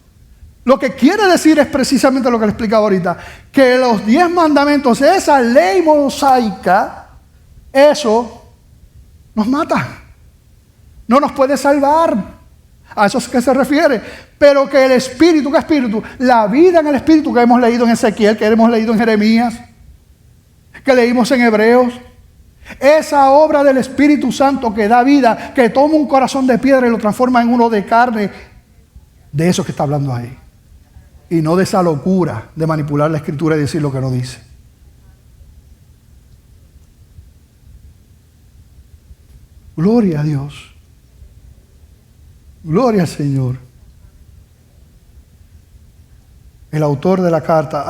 Lo que quiere decir es precisamente lo que le he explicado ahorita, que los 10 mandamientos, esa ley mosaica, eso nos mata. No nos puede salvar. A eso es que se refiere. Pero que el Espíritu, ¿qué Espíritu? La vida en el Espíritu que hemos leído en Ezequiel, que hemos leído en Jeremías, que leímos en Hebreos. Esa obra del Espíritu Santo que da vida, que toma un corazón de piedra y lo transforma en uno de carne, de eso que está hablando ahí. Y no de esa locura de manipular la Escritura y decir lo que no dice. Gloria a Dios. Gloria al Señor. El autor de la carta.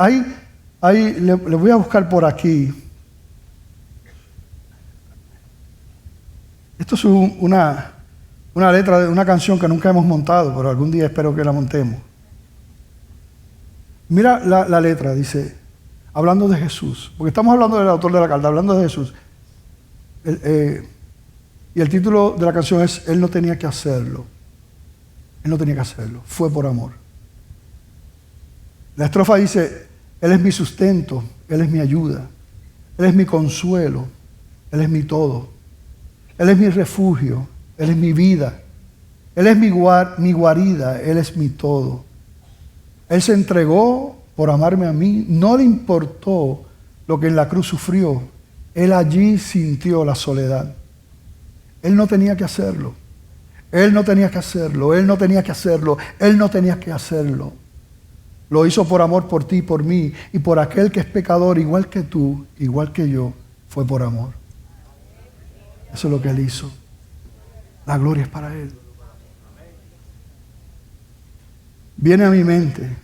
Le voy a buscar por aquí. Esto es una letra de una canción que nunca hemos montado, pero algún día espero que la montemos. Mira la letra, dice, hablando de Jesús, porque estamos hablando del autor de la carta, hablando de Jesús. Y el título de la canción es Él no tenía que hacerlo. Él no tenía que hacerlo, fue por amor. La estrofa dice, Él es mi sustento, Él es mi ayuda, Él es mi consuelo, Él es mi todo. Él es mi refugio, Él es mi vida, Él es mi guarida, Él es mi todo. Él se entregó por amarme a mí, no le importó lo que en la cruz sufrió, Él allí sintió la soledad. Él no tenía que hacerlo, Él no tenía que hacerlo, Él no tenía que hacerlo, Él no tenía que hacerlo. Lo hizo por amor por ti, por mí y por aquel que es pecador igual que tú, igual que yo, fue por amor. Eso es lo que Él hizo. La gloria es para Él. Viene a mi mente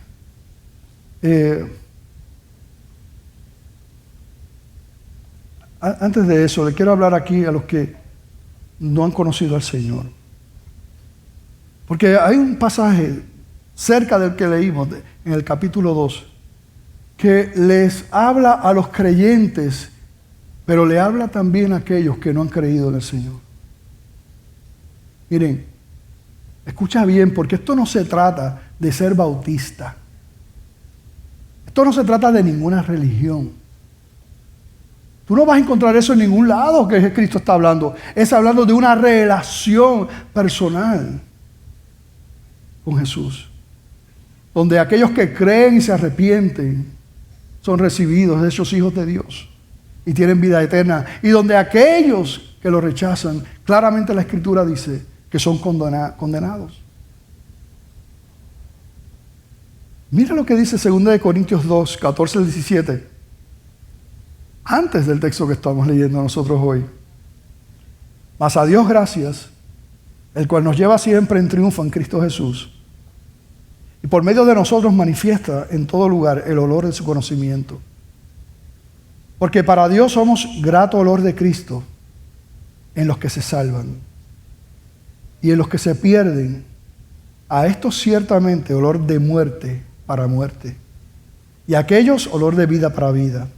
antes de eso, le quiero hablar aquí a los que no han conocido al Señor. Porque hay un pasaje cerca del que leímos, en el capítulo 2, que les habla a los creyentes, pero le habla también a aquellos que no han creído en el Señor. Miren, escucha bien, porque esto no se trata de ser bautista. Esto no se trata de ninguna religión. Tú no vas a encontrar eso en ningún lado que Cristo está hablando. Es hablando de una relación personal con Jesús, donde aquellos que creen y se arrepienten son recibidos, hechos hijos de Dios, y tienen vida eterna. Y donde aquellos que lo rechazan, claramente la Escritura dice que son condenados. Mira lo que dice 2 Corintios 2, 14 al 17. Antes del texto que estamos leyendo nosotros hoy. Mas a Dios gracias, el cual nos lleva siempre en triunfo en Cristo Jesús. Y por medio de nosotros manifiesta en todo lugar el olor de su conocimiento. Porque para Dios somos grato olor de Cristo en los que se salvan. Y en los que se pierden, a estos ciertamente olor de muerte para muerte. Y a aquellos olor de vida para vida.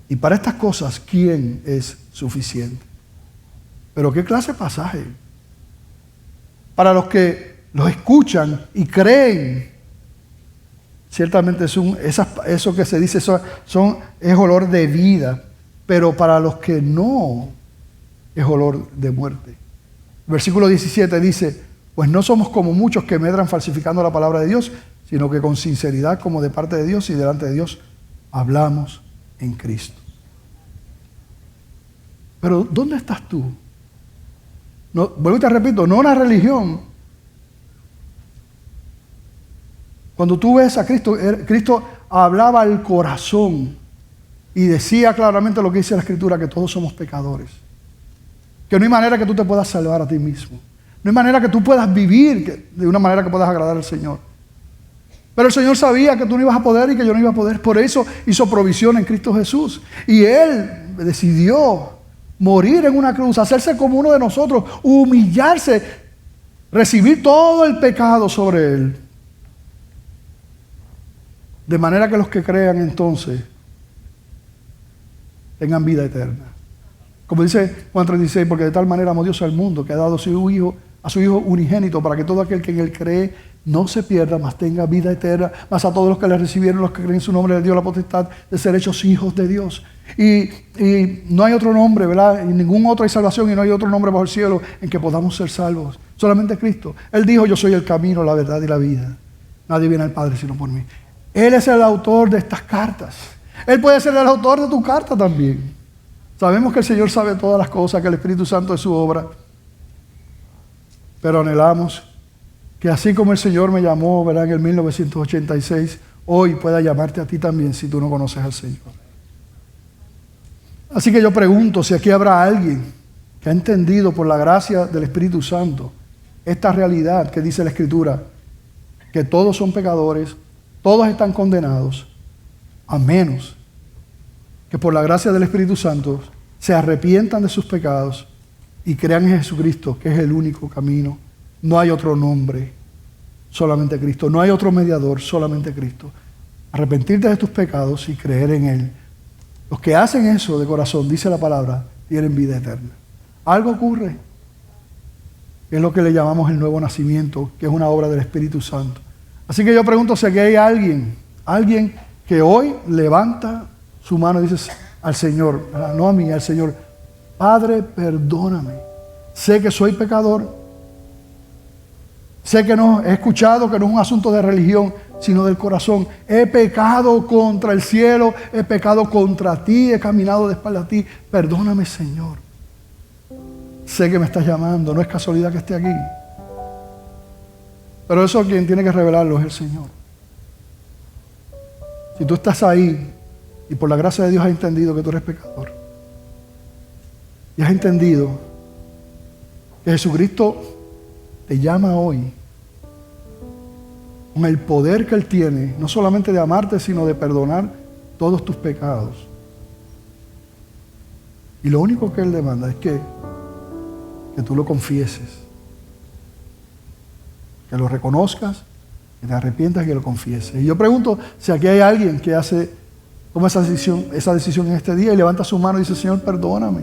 Y para estas cosas, ¿quién es suficiente? Pero ¿qué clase de pasaje? Para los que los escuchan y creen, ciertamente eso que se dice es olor de vida, pero para los que no, es olor de muerte. Versículo 17 dice, pues no somos como muchos que medran falsificando la palabra de Dios, sino que con sinceridad, como de parte de Dios y delante de Dios, hablamos en Cristo. Pero ¿dónde estás tú? No, vuelvo y te repito, no una religión. Cuando tú ves a Cristo, Cristo hablaba al corazón y decía claramente lo que dice la Escritura, que todos somos pecadores. Que no hay manera que tú te puedas salvar a ti mismo. No hay manera que tú puedas vivir de una manera que puedas agradar al Señor. Pero el Señor sabía que tú no ibas a poder y que yo no iba a poder. Por eso hizo provisión en Cristo Jesús. Y Él decidió morir en una cruz, hacerse como uno de nosotros, humillarse, recibir todo el pecado sobre Él. De manera que los que crean entonces tengan vida eterna. Como dice Juan 3:16, porque de tal manera amó Dios al mundo que ha dado a su Hijo unigénito, para que todo aquel que en Él cree no se pierda, mas tenga vida eterna. Mas a todos los que le recibieron, los que creen en su nombre, le dio la potestad de ser hechos hijos de Dios. Y no hay otro nombre, ¿verdad? En ningún otro hay salvación y no hay otro nombre bajo el cielo en que podamos ser salvos. Solamente Cristo. Él dijo, yo soy el camino, la verdad y la vida. Nadie viene al Padre sino por mí. Él es el autor de estas cartas. Él puede ser el autor de tu carta también. Sabemos que el Señor sabe todas las cosas, que el Espíritu Santo es su obra. Pero anhelamos que así como el Señor me llamó, ¿verdad?, en el 1986, hoy pueda llamarte a ti también si tú no conoces al Señor. Así que yo pregunto si aquí habrá alguien que ha entendido por la gracia del Espíritu Santo esta realidad que dice la Escritura, que todos son pecadores, todos están condenados, a menos que por la gracia del Espíritu Santo se arrepientan de sus pecados y crean en Jesucristo, que es el único camino. No hay otro nombre, solamente Cristo. No hay otro mediador, solamente Cristo. Arrepentirte de tus pecados y creer en Él. Los que hacen eso de corazón, dice la palabra, tienen vida eterna. Algo ocurre, que es lo que le llamamos el nuevo nacimiento, que es una obra del Espíritu Santo. Así que yo pregunto si aquí hay alguien que hoy levanta su mano y dice al Señor, no a mí, al Señor, Padre, perdóname. Sé que soy pecador. Sé que no he escuchado que no es un asunto de religión, sino del corazón. He pecado contra el cielo, he pecado contra ti, he caminado de espalda a ti. Perdóname, Señor. Sé que me estás llamando, no es casualidad que esté aquí. Pero eso quien tiene que revelarlo es el Señor. Si tú estás ahí y por la gracia de Dios has entendido que tú eres pecador y has entendido que Jesucristo te llama hoy con el poder que Él tiene, no solamente de amarte, sino de perdonar todos tus pecados. Y lo único que Él demanda es que tú lo confieses, que lo reconozcas, que te arrepientas y que lo confieses. Y yo pregunto si aquí hay alguien que toma esa decisión en este día y levanta su mano y dice, Señor, perdóname,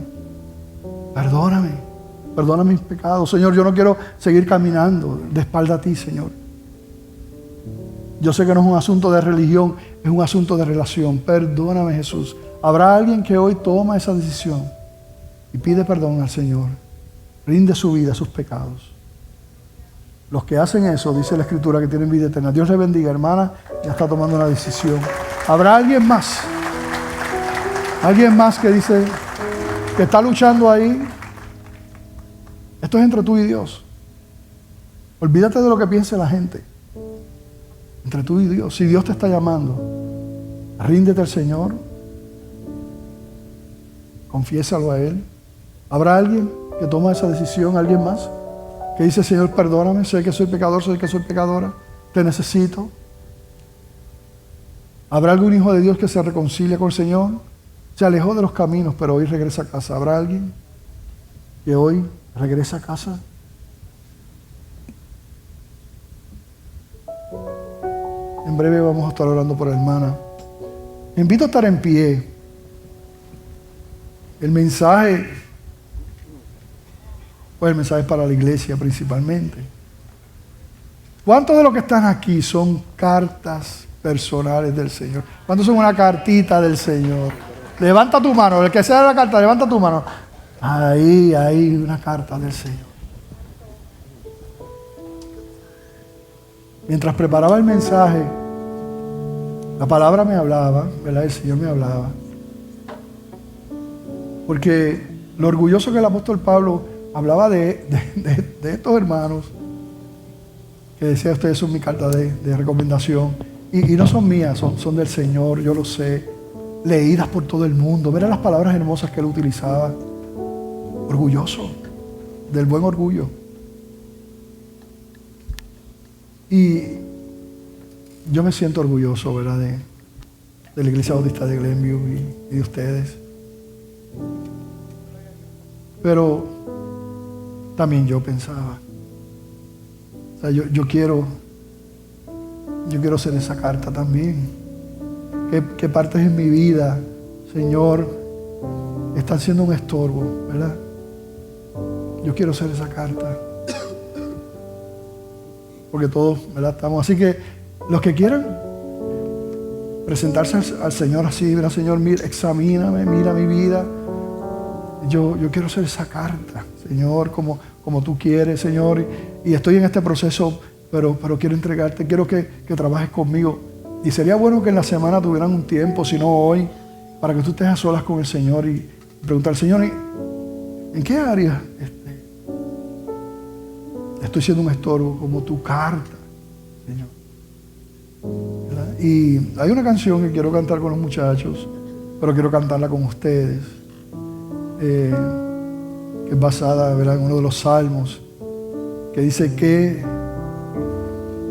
perdona mis pecados. Señor, yo no quiero seguir caminando de espalda a ti, Señor. Yo sé que no es un asunto de religión, es un asunto de relación. Perdóname, Jesús. Habrá alguien que hoy toma esa decisión y pide perdón al Señor. Rinde su vida, sus pecados. Los que hacen eso, dice la Escritura, que tienen vida eterna. Dios le bendiga, hermana, ya está tomando una decisión. ¿Habrá alguien más? Alguien más que dice que está luchando ahí. Esto es entre tú y Dios. Olvídate de lo que piense la gente. Entre tú y Dios. Si Dios te está llamando, ríndete al Señor. Confiésalo a Él. ¿Habrá alguien que toma esa decisión? ¿Alguien más? Que dice, Señor, perdóname, sé que soy pecador, sé que soy pecadora, te necesito. ¿Habrá algún hijo de Dios que se reconcilia con el Señor? Se alejó de los caminos, pero hoy regresa a casa. ¿Habrá alguien que hoy regresa a casa? En breve vamos a estar orando por la hermana. Me invito a estar en pie. El mensaje es para la iglesia principalmente. ¿Cuántos de los que están aquí son cartas personales del Señor? ¿Cuántos son una cartita del Señor? Levanta tu mano, el que sea la carta, levanta tu mano. Ahí, una carta del Señor. Mientras preparaba el mensaje, la palabra me hablaba, ¿verdad? El Señor me hablaba. Porque lo orgulloso que el apóstol Pablo hablaba de estos hermanos, que decía, ustedes son mi carta de recomendación, y no son mías, son del Señor, yo lo sé, leídas por todo el mundo. Verán las palabras hermosas que él utilizaba. Orgulloso, del buen orgullo. Y yo me siento orgulloso, ¿verdad?, de la Iglesia Bautista de Glenview y de ustedes. Pero también yo pensaba, o sea, yo quiero ser esa carta también. ¿Qué partes en mi vida, Señor, están siendo un estorbo, verdad? Yo quiero ser esa carta. Porque todos, ¿verdad?, estamos. Así que los que quieran presentarse al Señor así, mira, Señor, mira, examíname, mira mi vida. Yo quiero ser esa carta, Señor, como tú quieres, Señor. Y estoy en este proceso, pero quiero entregarte, quiero que trabajes conmigo. Y sería bueno que en la semana tuvieran un tiempo, si no hoy, para que tú estés a solas con el Señor y preguntar, Señor, ¿en qué área estoy siendo un estorbo como tu carta, Señor? ¿Verdad? Y hay una canción que quiero cantar con los muchachos, pero quiero cantarla con ustedes, que es basada, ¿verdad?, en uno de los salmos, que dice que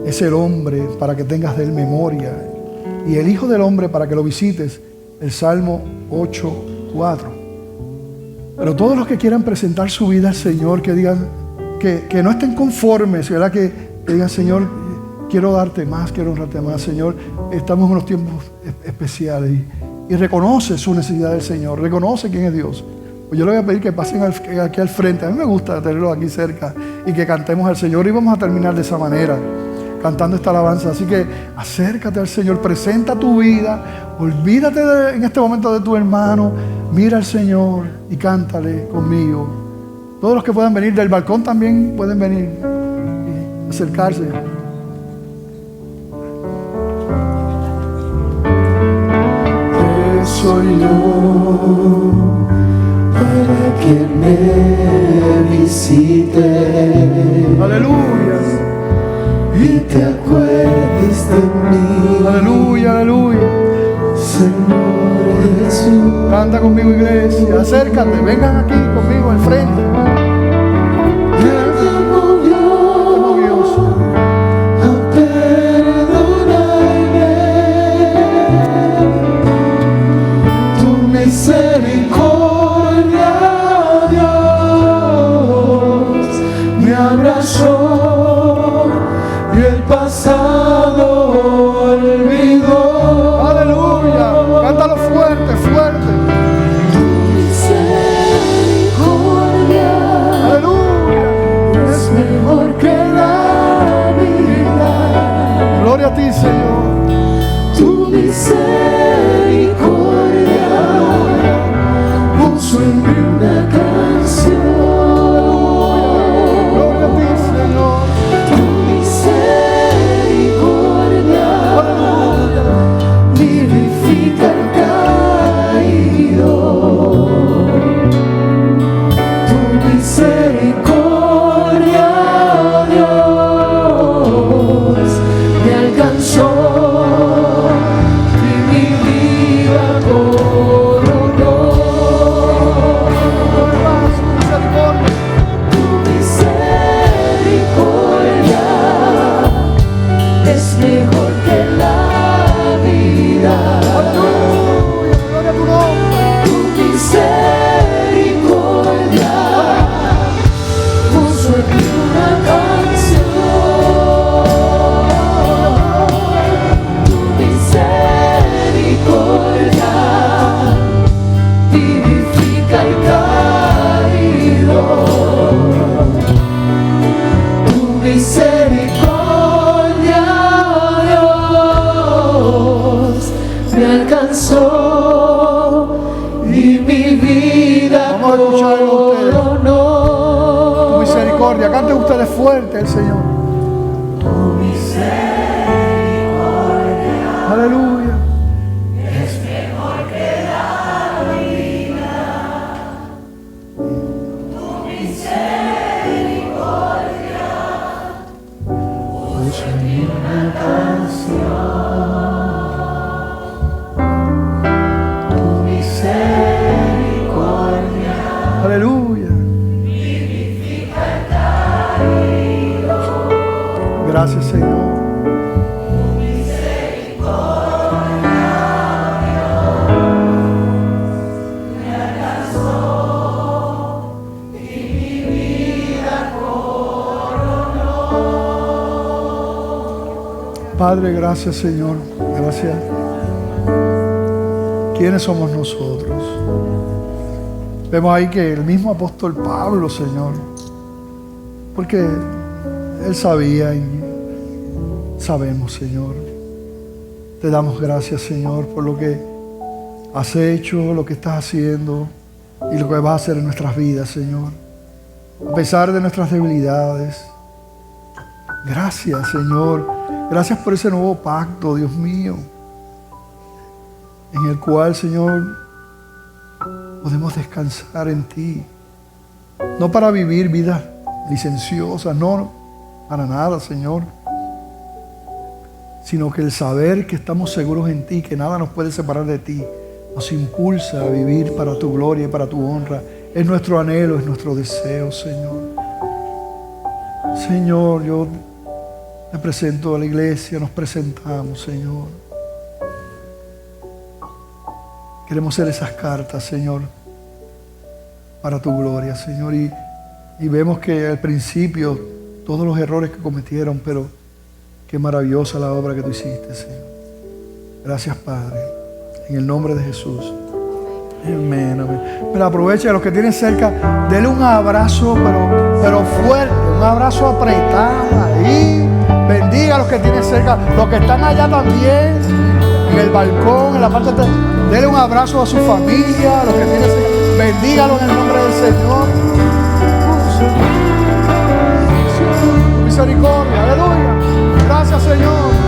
es el hombre para que tengas de él memoria y el Hijo del Hombre para que lo visites, el Salmo 8:4. Pero todos los que quieran presentar su vida al Señor, que digan, que no estén conformes, ¿verdad?, que digan, Señor, quiero darte más, quiero honrarte más, Señor, estamos en unos tiempos especiales, y reconoce su necesidad del Señor, reconoce quién es Dios. Pues yo le voy a pedir que pasen aquí al frente. A mí me gusta tenerlos aquí cerca y que cantemos al Señor, y vamos a terminar de esa manera, cantando esta alabanza. Así que acércate al Señor, presenta tu vida, olvídate en este momento de tu hermano, mira al Señor y cántale conmigo. Todos los que puedan venir del balcón también pueden venir y acercarse. Soy yo para que me visites. Aleluya. Y te acuerdes de mí. Aleluya, aleluya. Señor Jesús. Canta conmigo, iglesia. Acércate, vengan aquí conmigo al frente. Misericordia, Dios, me abrazó y el pasado olvidó. Aleluya, cántalo fuerte, fuerte. Tu misericordia, Aleluya, es mejor que la vida. gloria a ti, Señor. Tu misericordia puso en mí una canción. Gloria a ti, Señor. Tu misericordia vivifica al caído. Tu misericordia, Dios, me alcanzó. más fuerte el Señor. Tu misericordia Aleluya. es mejor que la vida. Tu misericordia puso en mí una canción. Tu misericordia Aleluya. vivifica el caído. Gracias, Señor. Padre, gracias, Señor. Gracias. ¿Quiénes somos nosotros? Vemos ahí que el mismo apóstol Pablo, Señor, porque él sabía y sabemos, Señor. Te damos gracias, Señor, por lo que has hecho, lo que estás haciendo y lo que vas a hacer en nuestras vidas, Señor. A pesar de nuestras debilidades. Gracias, Señor. Gracias por ese nuevo pacto, Dios mío, en el cual, Señor, podemos descansar en ti. No para vivir vidas licenciosas, no, para nada, Señor. Sino que el saber que estamos seguros en ti, que nada nos puede separar de ti, nos impulsa a vivir para tu gloria y para tu honra. Es nuestro anhelo, es nuestro deseo, Señor. Señor, yo te presento a la iglesia, nos presentamos, Señor. Queremos ser esas cartas, Señor, para tu gloria, Señor. Y vemos que al principio todos los errores que cometieron, pero qué maravillosa la obra que tú hiciste, Señor. Gracias, Padre. En el nombre de Jesús. Amén, amén. Pero aprovecha a los que tienen cerca, denle un abrazo, pero fuerte, un abrazo apretado ahí. Bendiga a los que tienen cerca, los que están allá también, en el balcón, en la parte de atrás. Denle un abrazo a su familia, a los que tienen cerca. Bendígalos en el nombre del Señor. Misericordia, aleluya. Gracias, Señor.